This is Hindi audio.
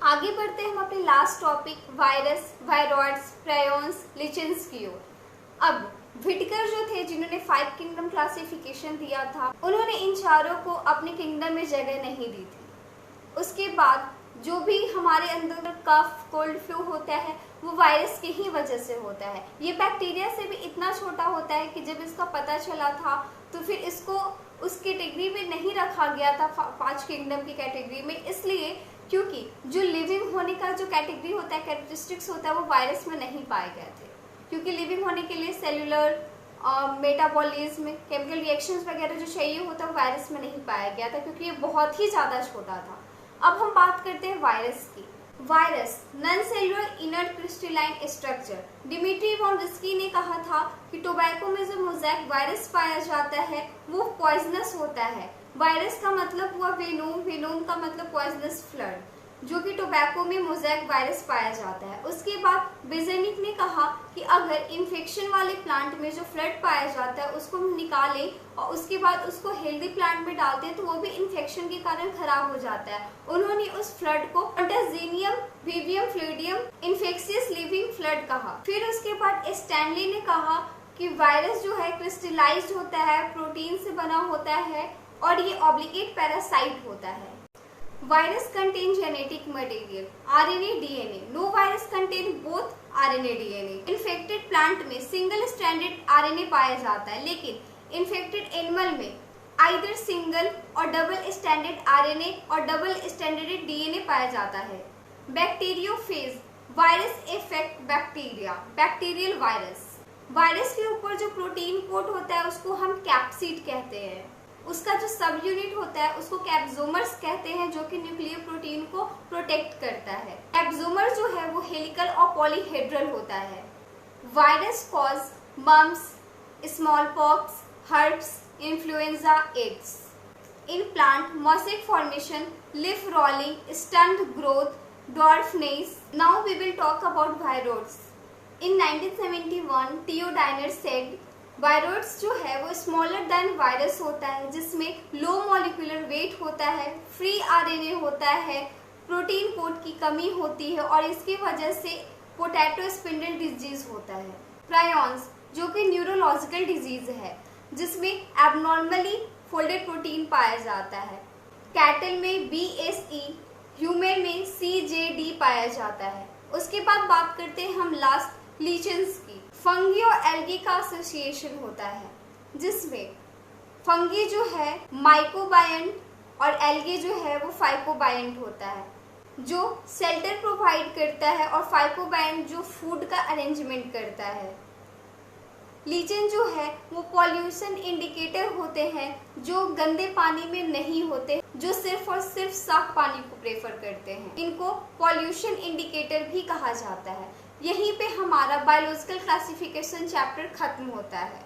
आगे बढ़ते हैं हम अपने last topic virus, viroids, prions, lichens की ओर। अब व्हिटेकर जो थे जिन्होंने 5 किंगडम क्लासिफिकेशन दिया था, उन्होंने इन चारों को अपने किंगडम में जगह नहीं दी थी। उसके बाद जो भी हमारे अंदर कफ, कोल्ड, फ्लू होता है वो वायरस की ही वजह से होता है। ये बैक्टीरिया से भी इतना छोटा होता है कि जब इसका पता चला था तो फिर इसको उस कैटेगरी में नहीं रखा गया था 5 किंगडम की कैटेगरी में, इसलिए क्योंकि जो लिविंग होने का जो कैटेगरी होता है, कैरेक्टरिस्टिक्स होता है, वो वायरस में नहीं पाए गए थे। क्योंकि लिविंग होने के लिए सेलुलर मेटाबॉलिज्म, केमिकल रिएक्शंस वगैरह जो चाहिए होता है वो वायरस में नहीं पाया गया था, क्योंकि ये बहुत ही ज़्यादा छोटा था। अब हम बात करते हैं वायरस की। Virus non cellular inert crystalline structure. Dmitri Ivanovsky ने कहा था कि टोबैको में जो मोज़ेक वायरस पाया जाता है वो पॉइजनस होता है। वायरस का मतलब हुआ वेनोम, वेनोम का मतलब पॉइजनस फ्लड, जो कि टोबैको में मोज़ेक वायरस पाया जाता है। उसके बाद बेजेनिक ने कहा कि अगर इन्फेक्शन वाले प्लांट में जो फ्लड पाया जाता है उसको हम निकालें और उसके बाद उसको हेल्दी प्लांट में डालते हैं तो वो भी इन्फेक्शन के कारण खराब हो जाता है। उन्होंने उस फ्लड को कंटाजिनियम विवियम फ्लूइडियम इन्फेक्शियस लिविंग फ्लड कहा। फिर उसके बाद स्टैनली ने कहा कि वायरस जो है क्रिस्टलाइज्ड होता है, प्रोटीन से बना होता है और ये ऑब्लिगेट पैरासाइट होता है। Virus contain genetic material RNA DNA. No virus contain both RNA DNA. Infected plant में single stranded RNA पाया जाता है, लेकिन infected animal में either single और double stranded RNA और double stranded DNA पाया जाता है। Bacteriophage virus affect bacteria. Bacterial virus. Virus के ऊपर जो प्रोटीन कोट होता है उसको हम कैप्सिड कहते हैं। उसका जो सब यूनिट होता है उसको कैप्सोमर्स कहते हैं, जो कि न्यूक्लियर प्रोटीन को प्रोटेक्ट करता है। कैप्सोमर जो है वो हेलिकल और पॉलीहेड्रल होता है। Virus cause mumps, small pox, herpes, influenza, AIDS. In plant mosaic formation, leaf rolling, stunt growth, dwarfness. Now we will talk about viroids. In 1971 T O Diener said viroids जो है वो स्मॉलर देन वायरस होता है, जिसमें लो मॉलिक्यूलर वेट होता है, फ्री आरएनए होता है, प्रोटीन कोट की कमी होती है और इसकी वजह से पोटैटो स्पिंडल डिजीज होता है। प्रायोन्स जो कि न्यूरोलॉजिकल डिजीज है, जिसमें एबनॉर्मली फोल्डेड प्रोटीन पाया जाता है। कैटल में BSE, ह्यूमन में CJD पाया जाता है। उसके बाद बात करते हैं हम लास्ट लीचेंस की। फंगी और एल्गी का एसोसिएशन होता है, जिसमें फंगी जो है माइकोबायंट और एल्गी जो है वो फाइकोबायंट होता है, जो शेल्टर प्रोवाइड करता है, और फाइकोबायंट जो फूड का अरेंजमेंट करता है। लीचेन जो है वो पॉल्यूशन इंडिकेटर होते हैं, जो गंदे पानी में नहीं होते, जो सिर्फ और सिर्फ साफ पानी को प्रेफर करते हैं। इनको पॉल्यूशन इंडिकेटर भी कहा जाता है। यहीं पे हमारा बायोलॉजिकल क्लासिफिकेशन चैप्टर खत्म होता है।